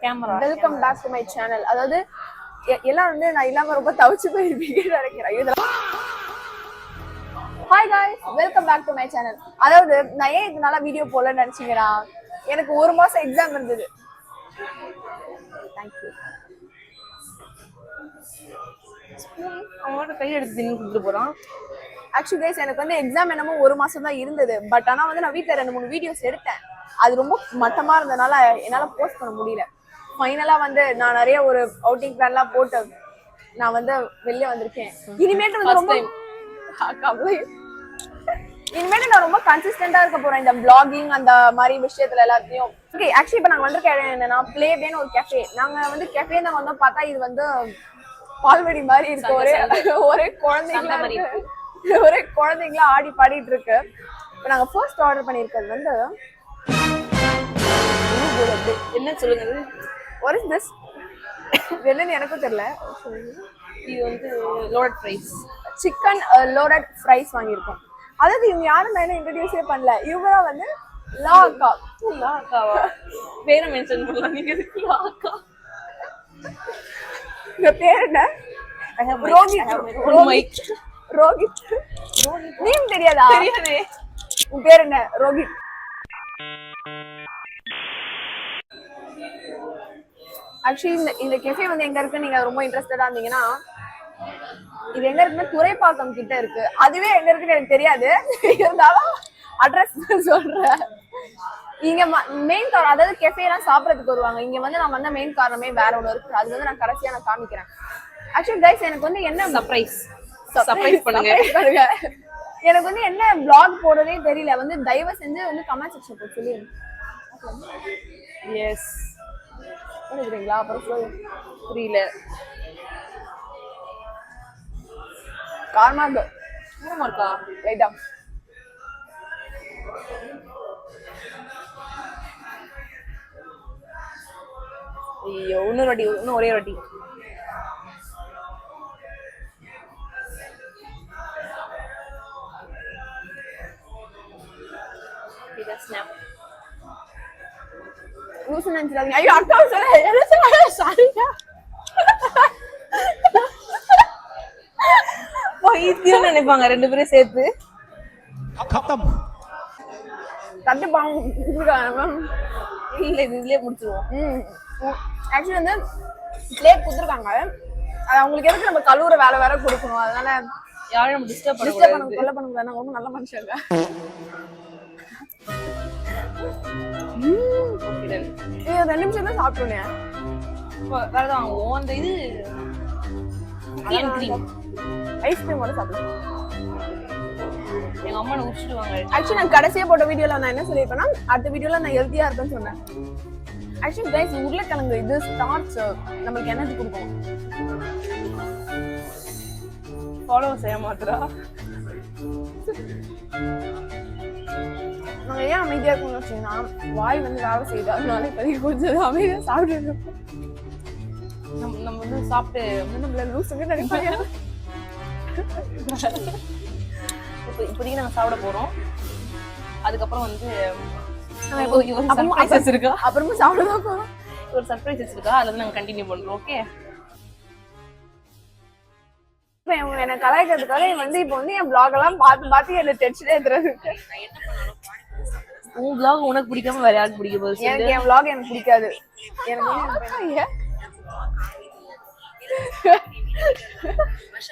Camera. Welcome back to my channel. அதாவது எல்லாம் வந்து நான் இல்லாம ரொம்ப தவிச்சு போயிருப்பீங்கன்னு நினைக்கிறேன். Hi guys, welcome back to my channel. அதாவது நான் ஏன் இதனால வீடியோ போடலன்னு நினைச்சீங்கன்னா, எனக்கு 1 மாசம் எக்ஸாம் இருந்தது. தேங்க்யூ. அவனோட கையில் எடுத்து தின்னு கொடுத்துட்டு போறான். ஆக்சுவலி கைஸ், எனக்கு வந்து எக்ஸாம் என்னமோ 1 மாசம் தான் இருந்தது. பட் ஆனா வந்து நான் வீட்டில் 2-3 வீடியோஸ் எடுத்தேன். அது ரொம்ப மட்டமா இருந்தனால என்னால போஸ்ட் பண்ண முடியல. ஃபைனலா வந்து நான் நிறைய ஒரு அவுட்டிங் பிளான்லாம் போட்டு நான் வந்து வெளியே வந்திருக்கேன். இனிமேட்டு வந்து ரொம்ப இனிமேட்டு நான் ரொம்ப கன்சிஸ்டன்டா இருக்க போறேன் இந்த vlogging அந்த மாதிரி விஷயத்துல எல்லாத்தையும். ஓகே, ஆக்சுவலி இப்போ நாங்க வந்திருக்க இடம் என்னன்னா பிளேவேன்னு ஒரு கேஃபே. நாங்க வந்து கேஃபே நாங்க வந்து பார்த்தா இது வந்து பால்வடி மாதிரி இருக்கு. ஒரே குழந்தைங்களா ஆடி பாடிட்டு இருக்கு. இப்போ நாங்க ஃபர்ஸ்ட் ஆர்டர் பண்ணிருக்கிறது வந்து என்ன சொல்லுங்க, what is this? என்னன்னு எனக்கும் தெரியல. இது வந்து loaded fries, chicken loaded fries வாங்கியிருக்கோம். அதாவது இவங்க யாரும் நான் என்ன இன்ட்ரடியூஸே பண்ணல. இவரா வந்து லா அக்காவா பேரை மென்ஷன் பண்ணலாம். நீங்க எதுக்கு லா அக்கா? இந்த பேர் என்ன? ரோஹித். நேம் தெரியாதா? தெரியாதே. உன் பேர் என்ன? ரோஹித். ஆக்சுவலி இந்த கெஃபே வந்து எங்க இருக்கு, நீங்க ரொம்ப இன்ட்ரெஸ்டடா இருந்தீங்கன்னா, இது எங்க இருக்குன்னா துறைப்பாக்கம் கிட்ட இருக்கு. அதுவே எங்க இருக்குன்னு எனக்கு தெரியாது, இருந்தாலும் அட்ரஸ் சொல்றேன். இங்க மெயின் காரணம், அதாவது கெஃபே எல்லாம் சாப்பிடறதுக்கு வருவாங்க. இங்க வந்து நான் வந்த மெயின் காரணமே வேற ஒண்ணு இருக்கு. அது வந்து நான் கடைசியா நான் காமிக்கிறேன். ஆக்சுவலி கைஸ், எனக்கு வந்து என்ன சர்ப்ரைஸ் பண்ணுங்க. எனக்கு வந்து என்ன vlog போடுறதே தெரியல. வந்து தயவு செஞ்சு வந்து கமெண்ட் செக்ஷன் போட்டு சொல்லுங்க. எஸ் புரியுதுங்களா? அப்புறம் புரியல. காரமா இருக்கா? லைட்டா ஐயோ, இன்னும் ஒரே ரொட்டி. லூசு நினைச்சிடாதீங்க. ஐயோ அக்கா சொல்ல சாரியா. பைத்தியம் நினைப்பாங்க 2 பேரும் சேர்த்து. தட்டு பாங்க இல்ல, இதுலயே முடிச்சிருவோம். ஆக்சுவலி வந்து பிளேட் கொடுத்துருக்காங்க. அது அவங்களுக்கு எதுக்கு நம்ம கழுவுற வேலை வேற கொடுக்கணும். அதனால யாரும் நம்ம டிஸ்டர்ப் பண்ண கொல்ல பண்ண கூடாது. நான் ரொம்ப நல்ல மனுஷன் இருக்கேன். இது 2 நிமிஷம் தான் சாப்பிட்டோன்னே வேறதான் வாங்குவோம். அந்த இது ஐஸ்கிரீம் கூட சாப்பிடுவோம். எங்க அம்மா உடிச்சிடுவாங்க. ஆக்சுவலி நான் கடைசியா போட்ட வீடியோல நான் என்ன சொல்லியிருப்பேன்னா, அடுத்த வீடியோல நான் ஹெல்த்தியா இருப்பேன்னு சொன்னேன். ஆக்சுவலி கைஸ், உருளைக்கிழங்கு இது ஸ்டார்ச் நமக்கு எனர்ஜி கொடுக்கும். ஃபாலோ செய்ய மாட்டா. நாங்க ஏன் அமைதியா இருக்கணும்னு வச்சீங்கன்னா, வாய் வந்து வேலை செய்யுது. அதனால இப்போதைக்கு கொஞ்சம் அமைதியா சாப்பிட்டு நம்ம வந்து சாப்பிட்டு நம்மள லூசுங்க நினைப்பாங்க. இப்போதைக்கு நாங்க சாப்பிட போறோம். அதுக்கப்புறம் வந்து அப்புறமா சாப்பிடதான் போறோம். ஒரு சர்ப்ரைஸ் வச்சிருக்கா, அதுல வந்து நாங்க கண்டினியூ பண்றோம். ஓகே, என்ன கலாய்க்கிறதுக்காக வந்து இப்போ வந்து என் vlog எல்லாம் பார்த்து என்ன டென்ஷனே ஏத்துறது. உன் vlog உனக்கு பிடிக்காம வேற யாருக்கு பிடிக்க போகுது? எனக்கு என் vlog எனக்கு பிடிக்காது. எனக்கு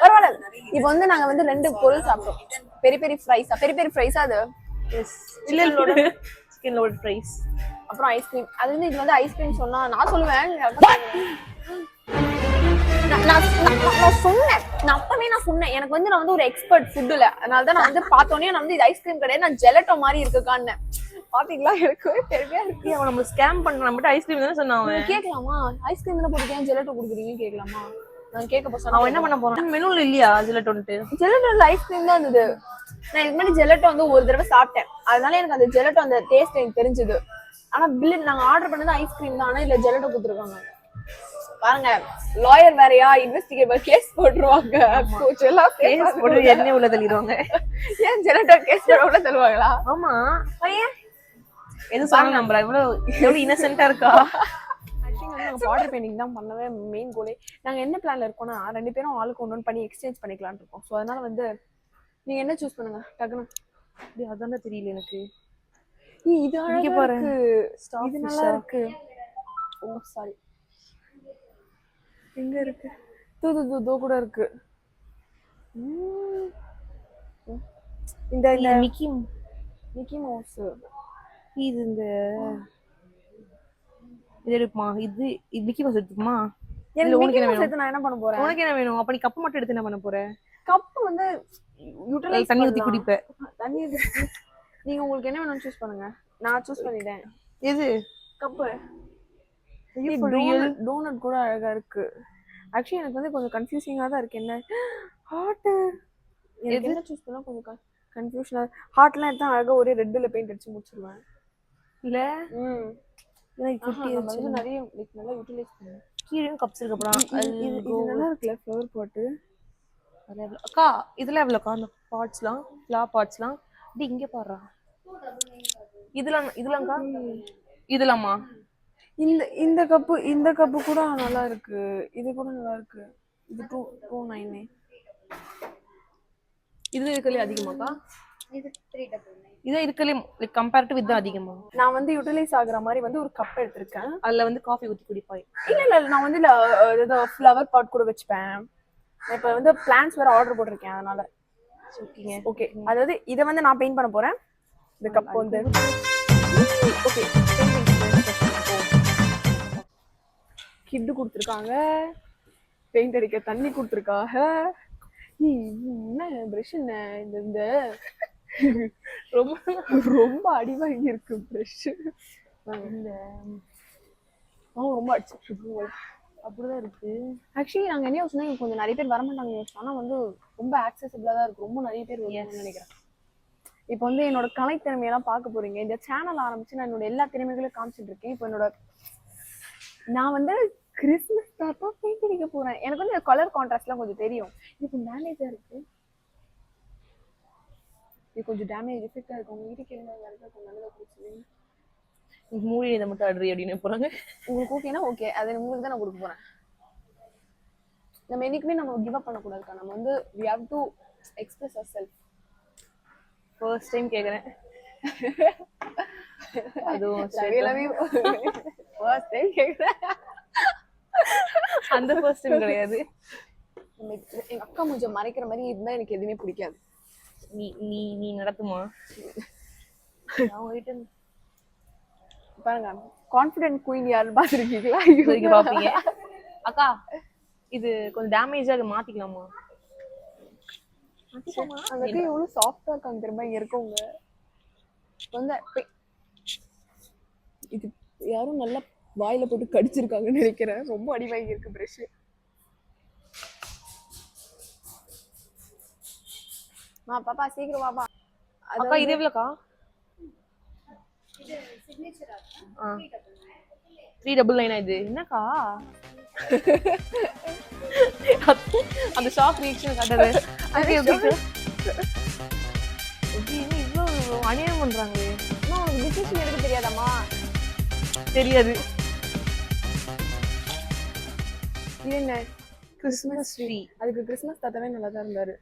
பரவாயில்ல. இப்போ வந்து நாங்க வந்து 2 பொருள் சாப்பிட்டோம். பெரிய ஃப்ரைஸ் அது சிக்கன் லோடட் ஃப்ரைஸ், அப்புறம் ஐஸ்கிரீம். அது வந்து இது வந்து ஐஸ்கிரீம் சொன்னா நான் சொல்லுவேன். நான் சொன்னேன் எனக்கு வந்து நான் வந்து ஒரு எக்ஸ்பர்ட் ஃபுட்ல. அதனாலதான் நான் வந்து பார்த்தோன்னே நான் வந்து இது ஐஸ்கிரீம் கிடையாது, நான் ஜெலட்டோ மாதிரி இருக்குக்கான்னு. பாத்தீங்களா, எனக்கு பெருமையா இருக்கு. அவன் நம்ம ஸ்கேம் பண்றான். நம்ம ஐஸ்கிரீம் தானே சொன்னான். கேட்கலாமா? ஐஸ்கிரீம் தானே போட்டுக்கேன், ஜெலட்டோ கொடுக்குறீங்கன்னு கேட்கலாமா? நான் கேட்க போறேன். அவன் என்ன பண்ண போறான்? மெனுல இல்லையா ஜெலட்டோன்ட்டு? ஜெலட்டோல ஐஸ்கிரீம் தான் இருந்தது. நான் இதுக்கு முன்னாடி ஜெலட்டோ வந்து ஒரு தடவை சாப்பிட்டேன். அதனால எனக்கு அந்த ஜெலட்டோ அந்த டேஸ்ட் எனக்கு தெரிஞ்சது. ஆனா பில் நாங்க ஆர்டர் பண்ணது ஐஸ்கிரீம் தான். ஆனா இல்ல ஜெலட்டோ கொடுத்துருக்காங்க. பாருங்க, லாயர் வேறையா, இன்வெஸ்டிகேட்டர் கேஸ் போட்டுருவாங்க. கேஸ் போட்டு எண்ணெய் உள்ள தள்ளிடுவாங்க. ஏன் ஜெலட்டோ கேஸ் போட உள்ள தள்ளுவாங்களா? ஆமா. பையன் எது சொன்னா நம்புறா? இவ்வளவு இன்னசென்ட்டா இருக்கா? ஆக்சுவலி வந்து நாங்கள் பார்டர் பெயிண்டிங் தான் பண்ணவே மெயின் கோலே. நாங்கள் என்ன பிளான்ல இருக்கோம்னா 2 பேரும் ஆளுக்கு ஒன்று பண்ணி எக்ஸ்சேஞ்ச் பண்ணிக்கலாம்னு இருக்கோம். ஸோ அதனால வந்து நீங்க என்ன சூஸ் பண்ணுங்க டக்குன்னு. அதானே தெரியல எனக்கு. இது அழகா பாரு, இருக்கு, இது நல்லா இருக்கு. ஓ சாரி, எங்க இருக்கு? தூ கூட இருக்கு. இந்த இந்த மிக்கி மவுஸ் இது இந்த இது எடுக்குமா? இது மிக்கி மவுஸ் எடுத்துக்குமா? எனக்கு மிக்கி மவுஸ் எடுத்து நான் என்ன பண்ண போறேன்? உனக்கு என்ன வேணும்? அப்ப நீ கப்பு மட்டும் எடுத்து என்ன பண்ண போற? கப் வந்து யூட்டிலைஸ் தண்ணி ஊத்தி குடிப்ப. தண்ணி ஊத்தி நீங்க உங்களுக்கு என்ன வேணும்னு சூஸ் பண்ணுங்க. நான் சூஸ் பண்ணிட்டேன். எது? கப்பு. டோனட் கூட அழகா இருக்கு. ஆக்சுவலி எனக்கு வந்து கொஞ்சம் கன்ஃபியூசிங்கா தான் இருக்கு. என்ன ஹார்ட் எனக்கு என்ன சூஸ் பண்ணா கொஞ்சம் கன்ஃபியூஷனா. ஹார்ட்லாம் எடுத்தா அழகா ஒரே ரெட்ல பெயிண்ட் அடிச்சு முடிச்சிருவேன் இல்ல. எனக்கு குட்டி வந்து நிறைய நல்லா யூட்டிலைஸ் பண்ணுவேன். கீழே கப்ஸ் இருக்கு. அப்புறம் இது நல்லா இருக்குல்ல ஃப்ளவர் பாட். அக்கா இதுல எவ்வளோக்கா அந்த பாட்ஸ்லாம், ஃப்ளவர் பாட்ஸ்லாம்? இது இங்கே பாடுறா. இதெல்லாம்க்கா இதெல்லாமா? இந்த கப்பு கூட நல்லா இருக்கு. இது கூட நல்லா இருக்கு. இது 229. இது இருக்கலே அதிகமாக்கா? இது 399. இது இருக்கலே கம்பேரிட்டிவ் இது அதிகமா? நான் வந்து யூட்டிலைஸ் ஆகுற மாதிரி வந்து ஒரு கப் எடுத்திருக்கேன். அதுல வந்து காஃபி ஊத்தி குடிப்பாய்? இல்ல நான் வந்து ஏதோ ஃப்ளவர் பாட் கூட வச்சுப்பேன். இப்ப வந்து பிளான்ஸ் வேற ஆர்டர் போட்டிருக்கேன். அதனால ஓகே. அதாவது இதை வந்து நான் பெயிண்ட் பண்ண போறேன். இந்த கப் வந்து ஓகே கிட்டு கொடுத்துருக்காங்க. பெயிண்ட் அடிக்க தண்ணி கொடுத்துருக்காங்க. என்ன பிரஷ் என்ன இந்த ரொம்ப அடிவாங்கி இருக்கு பிரஷ். ரொம்ப அடிச்சிட்டு அப்படிதான் இருக்கு. ஆக்சுவலி நாங்க என்ன யோசனை, கொஞ்சம் நிறைய பேர் வரமாட்டாங்க யோசிச்சோம். ஆனா வந்து ரொம்ப ஆக்சசிபிளா தான் இருக்கு. ரொம்ப நிறைய பேர் வருவாங்கன்னு நினைக்கிறேன். இப்போ வந்து என்னோட கலைத்திறமையெல்லாம் பார்க்க போறீங்க. இந்த சேனல் ஆரம்பிச்சு நான் என்னோட எல்லா திறமைகளையும் காமிச்சிட்டு இருக்கேன். இப்போ நான் வந்து கிறிஸ்மஸ் தாத்தா பெயிண்ட் அடிக்க போறேன். எனக்கு வந்து கலர் கான்ட்ராஸ்ட்லாம் கொஞ்சம் தெரியும். இது டேமேஜா இருக்கு. இது கொஞ்சம் டேமேஜ் எஃபெக்டா இருக்கு. உங்க வீட்டுக்கு என்ன வேற கொஞ்சம் நல்லதா கொடுத்துருங்க. மூடி இதை மட்டும் ஆடுறி அப்படின்னு போறாங்க. உங்களுக்கு ஓகேனா ஓகே, அது உங்களுக்கு தான் நான் கொடுக்க போறேன். நம்ம என்னைக்குமே நம்ம கிவ் அப் பண்ணக்கூடாதுக்கா. நம்ம வந்து we have to express ourselves. First time கேக்குறேன். அதுவும் ஃபர்ஸ்ட் டைம் கேக்குறேன். அந்த ஃபர்ஸ்ட் டைம் கிடையாது. எங்க அக்கா மூஞ்ச மறைக்கிற மாதிரி இருந்தா எனக்கு எதுவுமே பிடிக்காது. நீ நடத்துமா? பாருங்க, கான்ஃபிடென்ட் குயின் யாருன்னு பாத்துருக்கீங்களா? இங்க பாப்பீங்க. அக்கா இது கொஞ்சம் டேமேஜா, அதை மாத்திக்கலாமா? அந்த கை எவ்வளவு சாஃப்டா இருக்காங்க தெரியுமா? இங்க இருக்கவங்க வந்து இது யாரும் நல்லா வாயில போட்டு கடிச்சிருக்காங்கன்னு நினைக்கிறேன். ரொம்ப அடி வாங்கி இருக்கு பிரஷ். பாப்பா சீக்கிரம் வாப்பா. அக்கா இது எவ்வளவுக்கா? இது சிக்னேச்சரா 399. இது என்னக்கா? அந்த ஷாக் ரியாக்ஷன் காட்டது. இவ்வளவு அநியாயம் பண்றாங்களே. உனக்கு டிசிஷன் எடுக்க தெரியாதாமா? தெரியாது. இது என்ன? Christmas tree. அதுக்கு கிறிஸ்மஸ் தாத்தாவே நல்லா தான் இருந்தாரு.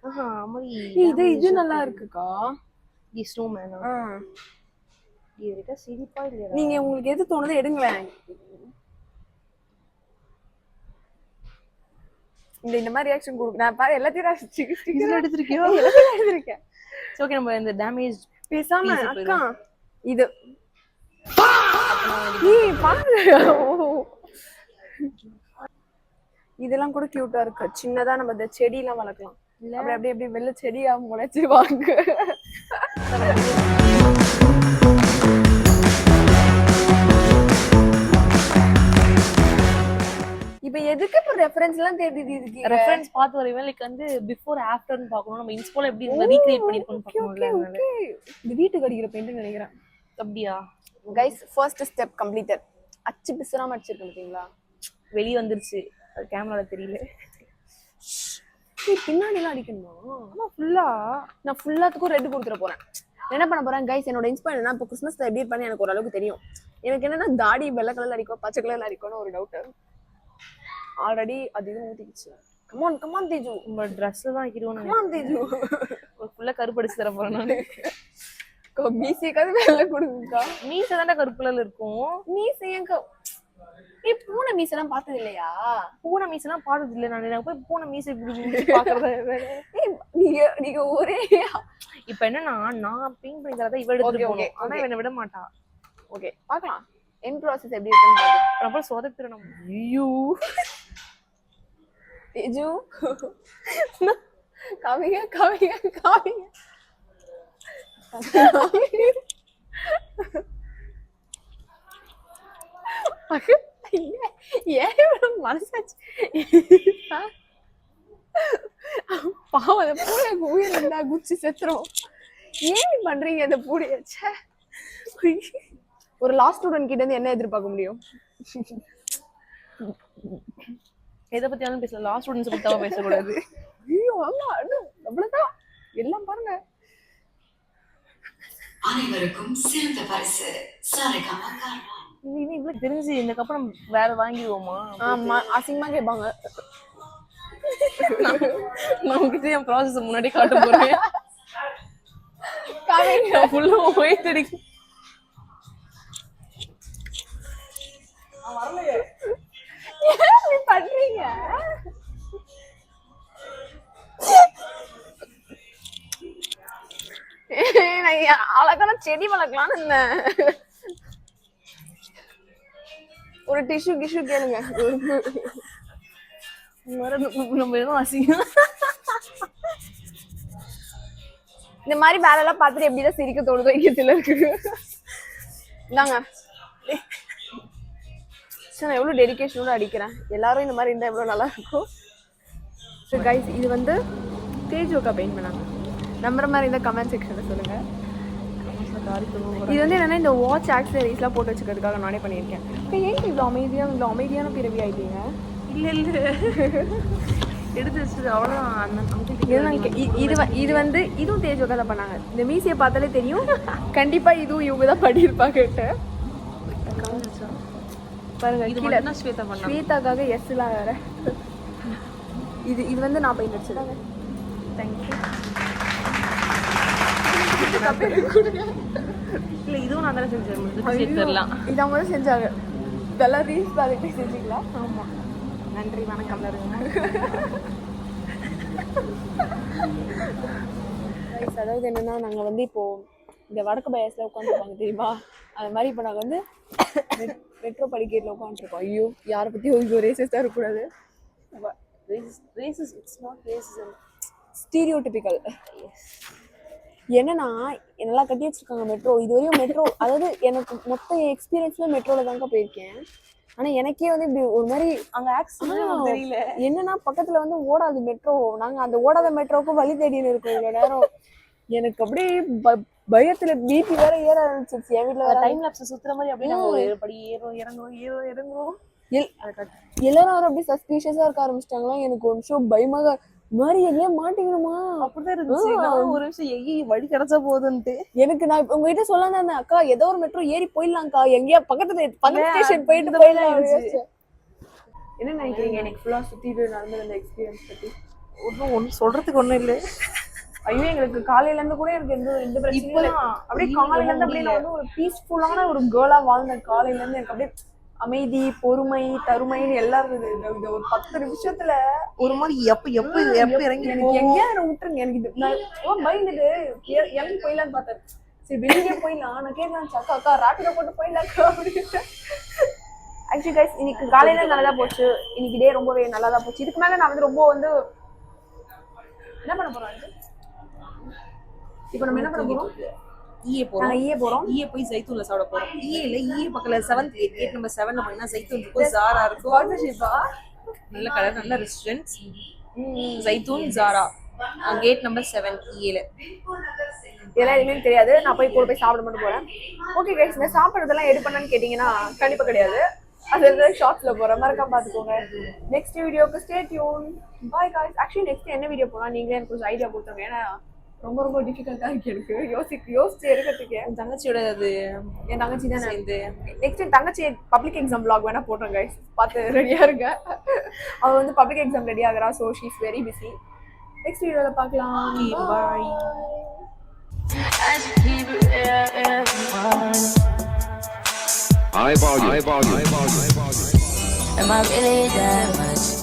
இது நல்லா இருக்குக்கா. தி ஸ்னோமேன். சிரிப்பா இல்லையா? நீங்க உங்களுக்கு எது தோணுதோ எடுங்களேன். இந்த மாதிரி ரியாக்ஷன் கொடுக்க நான் பாரு எல்லாத்தையும் ஸ்டிக்கர் எடுத்துருக்கியோ? எல்லாத்தையும் எடுத்துருக்கேன். ஓகே, நம்ம இந்த டேமேஜ் பேசாம அக்கா இது பாருங்க. இதெல்லாம் கூட கியூட்டா இருக்கு. சின்னதா நம்ம இந்த செடி எல்லாம் வளர்க்கலாம். அப்படி வெள்ள செடியா முளைச்சு வாங்க. இப்ப எதுக்கு இப்ப ரெஃபரன்ஸ் எல்லாம் தேடிட்டு இருக்கீங்க? ரெஃபரன்ஸ் பார்த்து வரவே லைக் வந்து பிஃபோர் ஆஃப்டர்னு பார்க்கணும். நம்ம இன்ஸ்போல எப்படி ரீக்ரியேட் பண்ணிருக்கோம்னு பார்க்கணும்ல. இந்த வீட்டுக்கு அடிக்கிற பெயிண்ட் நினைக்கிறேன். அப்படியா? Guys, first step completed. அச்சு பிசுறாம அடிச்சிருக்கேன் பாத்தீங்களா? வெளிய வந்துருச்சு. அது கேமரால தெரியல. பின்னாடி எல்லாம் அடிக்கணுமா? ஆமா, ஃபுல்லா. நான் ஃபுல்லாத்துக்கும் ரெட் கொடுத்துட போறேன். என்ன பண்ண போறேன் கைஸ், என்னோட இன்ஸ்பயர் என்ன இப்போ கிறிஸ்மஸ்ல எப்படி பண்ணி எனக்கு ஓரளவுக்கு தெரியும். எனக்கு என்னன்னா தாடி வெள்ளை கலர்ல அடிக்கும் பச்சை கலர்ல அடிக்கும்னு ஒரு டவுட். ஆல்ரெடி அதிகம் ஊத்திக்கிச்சு. கமான் தேஜு, உங்க ட்ரெஸ் தான் ஆக்கிடுவோம். கமான் தேஜு, ஒரு ஃபுல்லா கருப்படிச்சு தர போறேன் நான். மீசைக்காவது வெள்ளை கொடுங்கக்கா. மீசை தானே கருப்புல இருக்கும். மீசையங்க பூனை மீசெல்லாம் பார்த்தது இல்லையா? பூனை மீசெல்லாம் பார்த்தது இல்லை. நான் போய் பூனை மீசை பாக்குறத நீங்க ஒரே இப்ப என்னன்னா நான் பிங்க் பண்ணி தரத இவ எடுத்துட்டு போகணும். ஆனா இவனை விட மாட்டா. ஓகே பார்க்கலாம் என் ப்ராசஸ் எப்படி இருக்குன்னு பாருங்க. ரொம்ப சொதப்பிடணும். ஐயோ தேஜு காவிங்க ஏன் மனசாச்சு பாவம் அந்த பூனை உயிர் இருந்தா குச்சி செத்துரும். ஏன் பண்றீங்க அந்த பூனைய? ஒரு லாஸ்ட் ஸ்டூடெண்ட் கிட்ட இருந்து என்ன எதிர்பார்க்க முடியும்? எதை பத்தியாலும் பேசலாம். லாஸ்ட் ஸ்டூடெண்ட்ஸ் பத்தி தவா பேசக்கூடாது. ஐயோ ஆமா அவ்வளவுதான் எல்லாம் பாருங்க. அனைவருக்கும் சிறந்த பரிசு சரிகமா காரணம். இவ்வளவு தெரிஞ்சு இந்த கப்பம் வேற வாங்கிடுவோமா? ஆமா அசிங்கமா கேட்பாங்க. நான் உங்ககிட்ட என் ப்ராசஸ் முன்னாடி காட்ட போறேன். காவிங்க ஃபுல்லா ஒயிட் அடிக்கு. வரலையே ஏன் பண்றீங்க? அழகான செடி வளர்க்கலான்னு இருந்தேன். ஒரு டிஷ்யூ கேளுங்க. நம்ம எதுவும் அசிங்கம். இந்த மாதிரி வேலை எல்லாம் பார்த்துட்டு எப்படிதான் சிரிக்க தோணுதோ இயத்துல இருக்கு. இந்தாங்க நான் எவ்வளவு டெடிகேஷனோட அடிக்கிறேன். எல்லாரும் இந்த மாதிரி இருந்தா எவ்வளவு நல்லா இருக்கும். கைஸ் இது வந்து தேஜோக்கா பெயிண்ட் பண்ணாங்க. நம்புற மாதிரி இருந்தா கமெண்ட் செக்ஷன்ல சொல்லுங்க. இது வந்து என்னன்னா இந்த வாட்ச் ஆக்சசரிஸ்லாம் போட்டு வச்சுக்கிறதுக்காக நானே பண்ணியிருக்கேன். ஏன் இவ்வளோ அமைதியான பிறவி ஆயிட்டீங்க? இல்ல எடுத்து வச்சது அவ்வளவுதான். இது வந்து இதுவும் தேஜோக்கா தான் பண்ணாங்க. இந்த மீசியை பார்த்தாலே தெரியும் கண்டிப்பா இதுவும் இவங்க தான் பண்ணியிருப்பாங்க. பாருங்க கீழே ஸ்வேதாக்காக எஸ்லாம் வேற. இது வந்து நான் பெயிண்ட் அடிச்சதாங்க. தேங்க்யூ. இல்ல இதுவும் நான் தானே செஞ்சேன். இது அவங்க தான் செஞ்சாங்க. இதெல்லாம் ரீல்ஸ் பார்த்துட்டு செஞ்சீங்களா? ஆமா நன்றி வணக்கம். அதாவது என்னன்னா நாங்க வந்து இப்போ இந்த வடக்கு பயஸ்ல உட்காந்துருப்பாங்க தெரியுமா? அது மாதிரி இப்போ நாங்கள் வந்து மெட்ரோ படிக்கேட்ல உட்காந்துருக்கோம். ஐயோ யாரை பத்தியும் ஐயோ ரேசிஸ்டா இருக்கக்கூடாது. ஸ்டீரியோடிபிக்கல். என்னன்னா நல்லா கட்டி வச்சிருக்காங்க மெட்ரோ. இது வரையும் மெட்ரோ அதாவது எனக்கு மொத்த எக்ஸ்பீரியன்ஸ்ல மெட்ரோல தாங்க போயிருக்கேன். ஆனா எனக்கே வந்து இப்படி ஒரு மாதிரி அங்க ஆக்சிடென்ட் தெரியல. என்னன்னா பக்கத்துல வந்து ஓடாது மெட்ரோ. நாங்க அந்த ஓடாத மெட்ரோவுக்கு வழி தேடின்னு இருக்கோம் இவ்வளவு நேரம். எனக்கு அப்படியே பயத்துல பிபி வேற ஏற ஆரம்பிச்சிருச்சு. என் வீட்டுல டைம் லாப்ஸ் சுத்துற மாதிரி அப்படியே நாங்க படி ஏறோம் இறங்குறோம். எல்லாரும் அப்படியே சஸ்பீஷியஸா இருக்க ஆரம்பிச்சிட்டாங்களா. எனக்கு ஒரு நிமிஷம் பயமாக மாதிரி எங்கேயே மாட்டிக்கணுமா அப்படிதான் இருந்துச்சு. ஒரு நிமிஷம் எங்கி வழி கிடைச்சா போதுன்ட்டு எனக்கு நான் உங்ககிட்ட சொல்லலாம் தான் அக்கா ஏதோ ஒரு மெட்ரோ ஏறி போயிடலாம்க்கா எங்கேயா பக்கத்துல ஸ்டேஷன் போயிட்டு போயிடலாம். என்ன நினைக்கிறீங்க எனக்கு ஃபுல்லா சுத்திட்டு நடந்த அந்த எக்ஸ்பீரியன்ஸ் பத்தி? ஒன்னும் சொல்றதுக்கு ஒண்ணும் இல்லை. ஐயோ எங்களுக்கு காலையில இருந்து கூட எனக்கு எந்த பிரச்சனையும் இல்லை. அப்படியே காலையில இருந்து அப்படியே நான் வந்து ஒரு பீஸ்ஃபுல்லான ஒரு கேர்ளா வாழ்ந்தேன். காலையில இருந்து எனக்கு அப்படியே அமைதி பொறுமை தருமைன்னு எல்லாம் இருந்தது. இந்த ஒரு 10 நிமிஷத்துல ஒரு மாதிரி எப்ப இறங்கி எனக்கு எங்கேயா விட்டுருங்க. எனக்கு இது நான் பயந்துட்டு இறங்கி போயிடலான்னு பார்த்தேன். சரி வெளியே போயிடலாம். நான் கேட்கலாம் அக்கா ராட்டில போட்டு போயிடலாக்கா அப்படின்னு. ஆக்சுவலி கைஸ் இன்னைக்கு காலையில நல்லாதான் போச்சு. இன்னைக்கு டே ரொம்பவே நல்லாதான் போச்சு. இதுக்கு மேல நான் வந்து ரொம்ப வந்து என்ன பண்ண போறோம்? இப்போ நம்ம என்ன பண்ண போறோம்? ஈயே போறோம். ஈயே போய் ஜைத்தூன்ல சாப்பிட போறோம். ஈயே பக்கத்துல 7th கேட் நம்பர் 7 ல போனா ஜைத்தூன் இருக்கும், ஜாரா இருக்கும். நல்ல கடை, நல்ல restaurants. Zaitoon Zara gate number 7 ஈல. இதெல்லாம் எதுவுமே தெரியாது. நான் போய் கூட போய் சாப்பிட மட்டும் போறேன். ஓகே கைஸ் இந்த சாப்பிட்றதெல்லாம் எடு பண்ணான்னு கேட்டீங்கன்னா கண்டிப்பா கிடையாது. அது ஷார்ட்ஸ்ல போற மாதிரி பாத்துக்கோங்க. நெக்ஸ்ட் வீடியோக்கு stay tune. Bye guys. Actually next என்ன வீடியோ போனா நீங்களே எனக்கு கொஞ்சம் ஐடியா கொடுத்துருங்க. ஏன்னா ரொம்ப ரொம்ப டிஃபிகல்ட்டா இருக்கு எனக்கு யோசிச்சு எடுக்கிறதுக்கு. என் தங்கச்சியோட அது என் தங்கச்சி தான் சேர்ந்து நெக்ஸ்ட் என் தங்கச்சி பப்ளிக் எக்ஸாம் vlog வேணா போடுறேன் guys, பார்த்து ரெடியா இருங்க. அவ வந்து பப்ளிக் எக்ஸாம் ரெடி ஆகுறா, so she is very busy. Next வீடியோல பார்க்கலாம். பாய். High volume. Am I really that much?